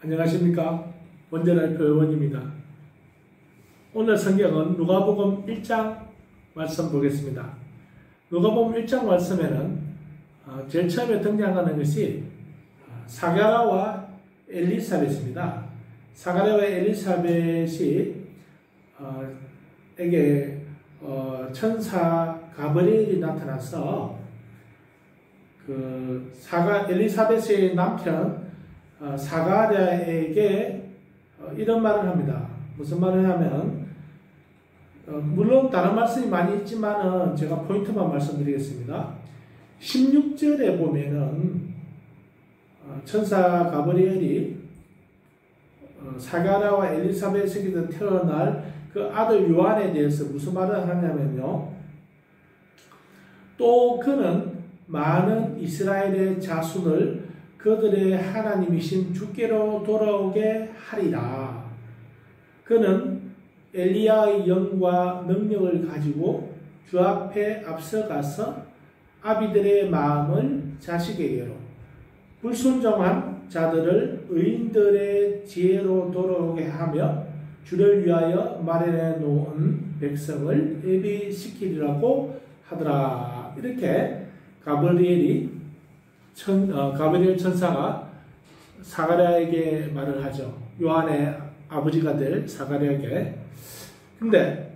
안녕하십니까. 원전알표 의원입니다. 오늘 성경은 누가복음 1장 말씀 보겠습니다. 누가복음 1장 말씀에는 제일 처음에 등장하는 것이 사가랴와 엘리사벳입니다. 사가랴와 엘리사벳이 에게 천사 가브리엘이 나타나서 엘리사벳의 남편 사가랴에게 이런 말을 합니다. 무슨 말을 하면 물론 다른 말씀이 많이 있지만은 제가 포인트만 말씀드리겠습니다. 16절에 보면은 천사 가브리엘이 사가랴와 엘리사벳에게서 태어날 그 아들 요한에 대해서 무슨 말을 하냐면요. 또 그는 많은 이스라엘의 자손을 그들의 하나님이신 주께로 돌아오게 하리라. 그는 엘리야의 영과 능력을 가지고 주 앞에 앞서가서 아비들의 마음을 자식에게로, 불순종한 자들을 의인들의 지혜로 돌아오게 하며 주를 위하여 마련해 놓은 백성을 예비시키리라고 하더라. 이렇게 가브리엘 천사가 사가랴에게 말을 하죠. 요한의 아버지가 될 사가랴에게. 근데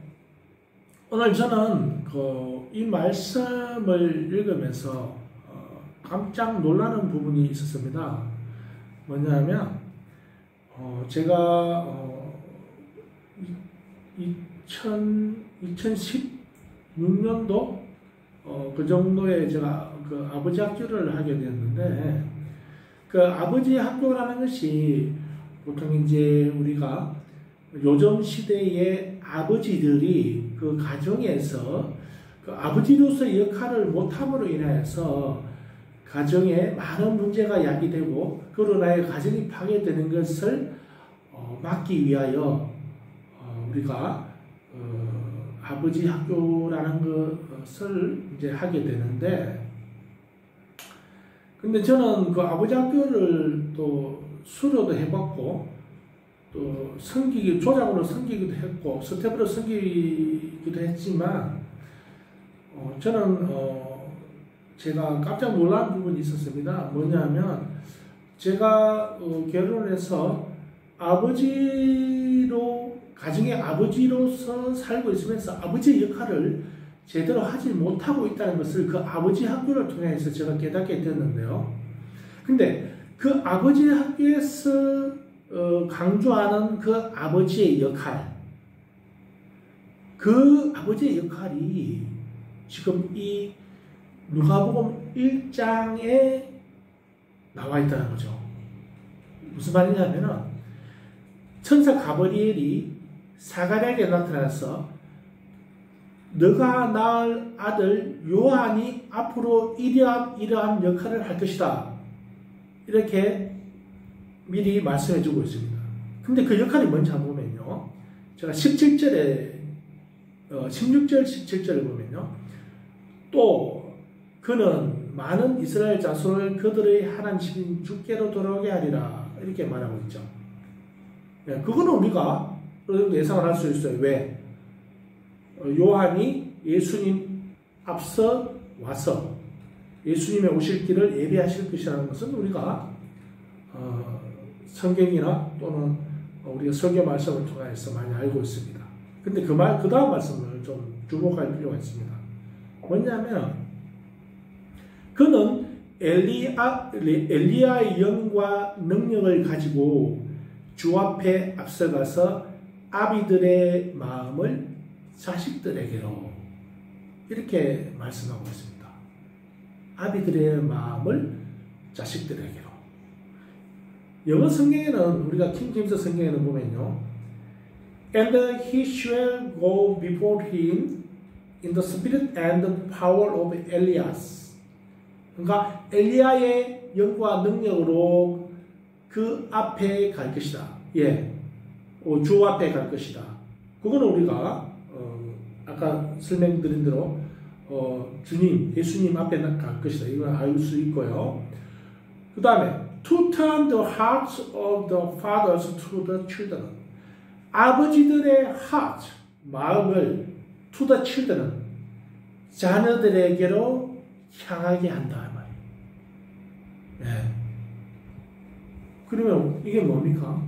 오늘 저는 이 말씀을 읽으면서 깜짝 놀라는 부분이 있었습니다. 뭐냐면 제가 2016년도 그 정도에 제가 아버지 학교를 하게 되었는데, 그 아버지 학교라는 것이 보통 이제 우리가 요즘 시대의 아버지들이 그 가정에서 그 아버지로서 역할을 못함으로 인하여서 가정에 많은 문제가 야기되고 그로 인하여 가정이 파괴되는 것을 막기 위하여 우리가 아버지 학교라는 것을 이제 하게 되는데, 근데 저는 그 아버지 학교를 또 수료도 해봤고, 또 조장으로 섬기기도 했고, 스텝으로 섬기기도 했지만, 저는 제가 깜짝 놀란 부분이 있었습니다. 뭐냐면, 제가 결혼해서 가정의 아버지로서 살고 있으면서 아버지의 역할을 제대로 하지 못하고 있다는 것을 그 아버지 학교를 통해서 제가 깨닫게 됐는데요. 근데 그 아버지 학교에서 강조하는 그 아버지의 역할, 그 아버지의 역할이 지금 이 누가복음 1장에 나와 있다는 거죠. 무슨 말이냐면은 천사 가브리엘이 사가랴에게 나타나서 너가 낳을 아들 요한이 앞으로 이러한 역할을 할 것이다. 이렇게 미리 말씀해 주고 있습니다. 근데 그 역할이 뭔지 한번 보면요. 제가 16절, 17절을 보면요. 또 그는 많은 이스라엘 자손을 그들의 하나님 주께로 돌아오게 하리라. 이렇게 말하고 있죠. 네, 그거는 우리가 예상을 할 수 있어요. 왜? 요한이 예수님 앞서 와서 예수님의 오실 길을 예비하실 것이라는 것은 우리가 성경이나 또는 우리가 설교 말씀을 통해서 많이 알고 있습니다. 근데 그 다음 말씀을 좀 주목할 필요가 있습니다. 뭐냐면 그는 엘리야의 영과 능력을 가지고 주 앞에 앞서가서 아비들의 마음을 자식들에게로, 이렇게 말씀하고 있습니다. 아비들의 마음을 자식들에게로. 영어 성경에는, 우리가 킹제임스 성경에는 보면요, And he shall go before him in the spirit and the power of Elias. 그러니까 엘리야의 영과 능력으로 그 앞에 갈 것이다. 예, 주 앞에 갈 것이다. 그거는 우리가 아까 설명드린 대로 주님, 예수님 앞에 갈 것이다. 이걸 알 수 있고요. 그 다음에 to turn the hearts of the fathers to the children. 아버지들의 heart, 마음을 to the children, 자녀들에게로 향하게 한다. 네. 그러면 이게 뭡니까?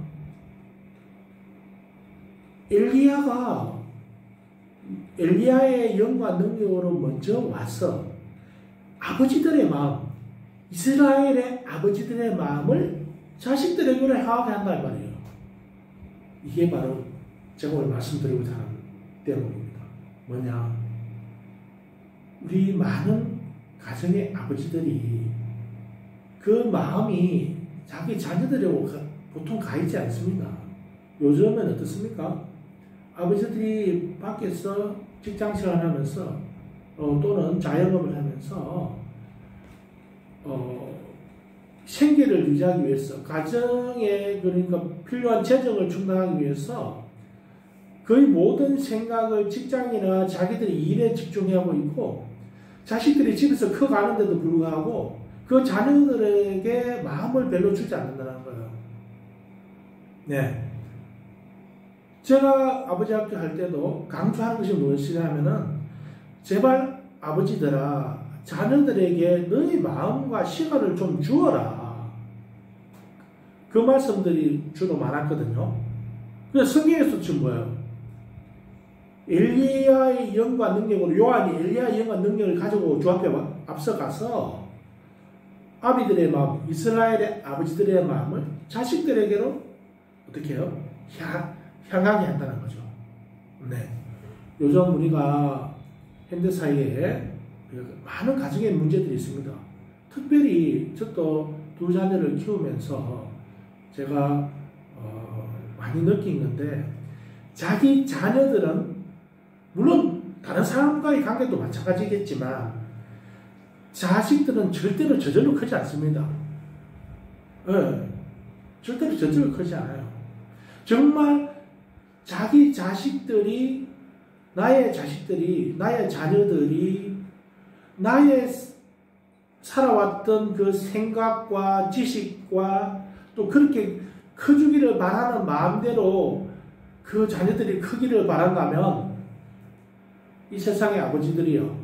엘리야의 영과 능력으로 먼저 와서 아버지들의 마음, 이스라엘의 아버지들의 마음을 자식들에게로 향하게 한다 이 말이에요. 이게 바로 제가 오늘 말씀드리고자 하는 대목입니다. 뭐냐? 우리 많은 가정의 아버지들이 그 마음이 자기 자녀들에게 보통 가 있지 않습니다. 요즘은 어떻습니까? 아버지들이 밖에서 직장생활 하면서 또는 자영업을 하면서 생계를 유지하기 위해서 가정에 그러니까 필요한 재정을 충당하기 위해서 거의 모든 생각을 직장이나 자기들이 일에 집중하고 있고 자식들이 집에서 커가는데도 불구하고 그 자녀들에게 마음을 별로 주지 않는다는 거예요. 네. 제가 아버지 학교 할 때도 강조하는 것이 무엇이냐면은 제발 아버지들아 자녀들에게 너희 마음과 시간을 좀 주어라. 그 말씀들이 주로 많았거든요. 그래서 성경에서 지금 뭐예요? 엘리야의 영과 능력으로 요한이 엘리야의 영과 능력을 가지고 주 앞에 앞서가서 아비들의 마음, 이스라엘의 아버지들의 마음을 자식들에게로 어떻게 해요? 향하게 한다는 거죠. 네. 요즘 우리가 현대사회에 많은 가정의 문제들이 있습니다. 특별히 저도 두 자녀를 키우면서 제가 많이 느낀 건데 자기 자녀들은 물론 다른 사람과의 관계도 마찬가지겠지만 자식들은 절대로 저절로 크지 않습니다. 네. 절대로 저절로 크지 않아요. 정말 자기 자식들이 나의 자녀들이 나의 살아왔던 그 생각과 지식과 또 그렇게 커주기를 바라는 마음대로 그 자녀들이 크기를 바란다면 이 세상의 아버지들이요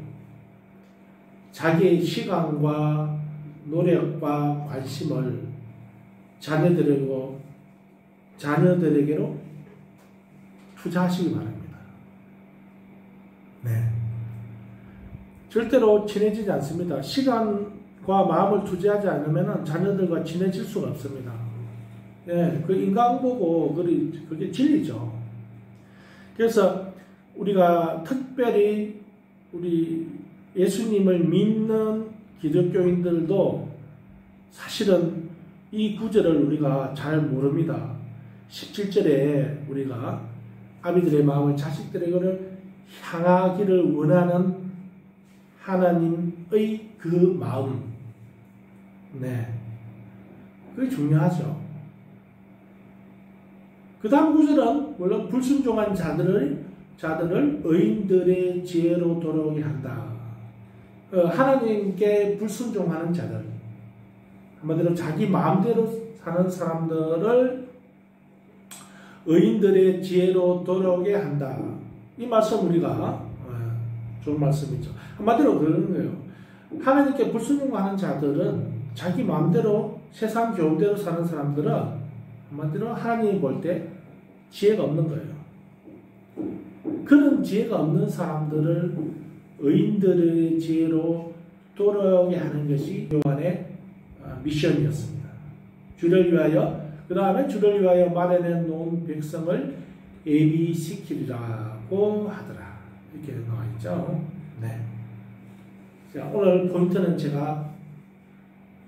자기의 시간과 노력과 관심을 자녀들에게로 투자하시기 바랍니다. 네. 절대로 친해지지 않습니다. 시간과 마음을 투자하지 않으면 자녀들과 친해질 수가 없습니다. 네, 그 인간 보고 그게 진리죠. 그래서 우리가 특별히 우리 예수님을 믿는 기독교인들도 사실은 이 구절을 우리가 잘 모릅니다. 17절에 우리가 아비들의 마음을 자식들에게를 향하기를 원하는 하나님의 그 마음. 네. 그게 중요하죠. 그 다음 구절은 물론 불순종한 자들을 의인들의 지혜로 돌아오게 한다. 하나님께 불순종하는 자들, 한마디로 자기 마음대로 사는 사람들을 의인들의 지혜로 돌아오게 한다. 이 말씀 우리가 좋은 말씀이죠. 한마디로 그러는 거예요. 하나님께 불순종하는 자들은 자기 마음대로 세상 교훈대로 사는 사람들은 한마디로 하나님이 볼 때 지혜가 없는 거예요. 그런 지혜가 없는 사람들을 의인들의 지혜로 돌아오게 하는 것이 요한의 미션이었습니다. 주를 위하여, 그 다음에 주를 위하여 마련해 놓은 백성을 예비시키리라고 하더라. 이렇게 나와 있죠. 네. 자, 오늘 포인트는 제가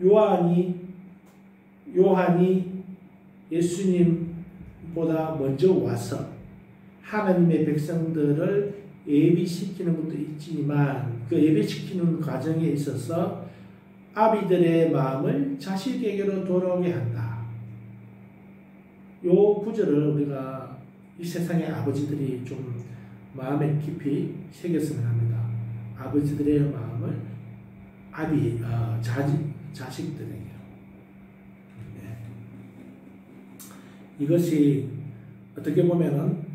요한이 예수님보다 먼저 와서 하나님의 백성들을 예비시키는 것도 있지만 그 예비시키는 과정에 있어서 아비들의 마음을 자식에게로 돌아오게 한다. 요 구절을 우리가 이 세상의 아버지들이 좀 마음에 깊이 새겼으면 합니다. 아버지들의 마음을 자식들에게. 이것이 어떻게 보면은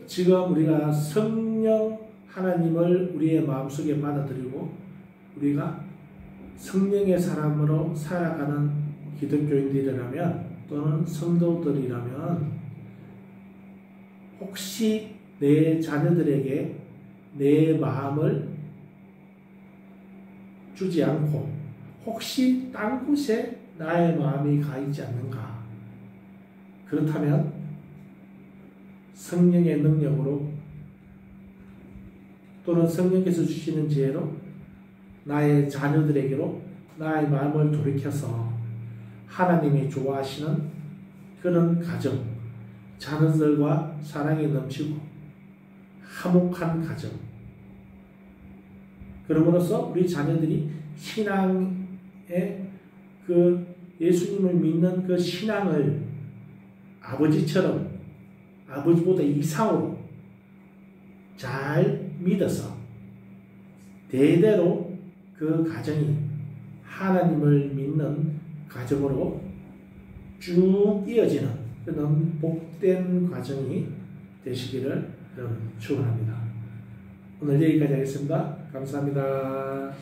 지금 우리가 성령 하나님을 우리의 마음속에 받아들이고 우리가 성령의 사람으로 살아가는 기독교인들이라면 또는 성도들이라면 혹시 내 자녀들에게 내 마음을 주지 않고 혹시 딴 곳에 나의 마음이 가 있지 않는가? 그렇다면 성령의 능력으로 또는 성령께서 주시는 지혜로 나의 자녀들에게로 나의 마음을 돌이켜서 하나님이 좋아하시는 그런 가정, 자녀들과 사랑이 넘치고 화목한 가정, 그러므로써 우리 자녀들이 신앙의 그 예수님을 믿는 그 신앙을 아버지처럼 아버지보다 이상으로 잘 믿어서 대대로 그 가정이 하나님을 믿는 가정으로 쭉 이어지는 그런 복된 가정이 되시기를 여러분 축원합니다. 오늘 여기까지 하겠습니다. 감사합니다.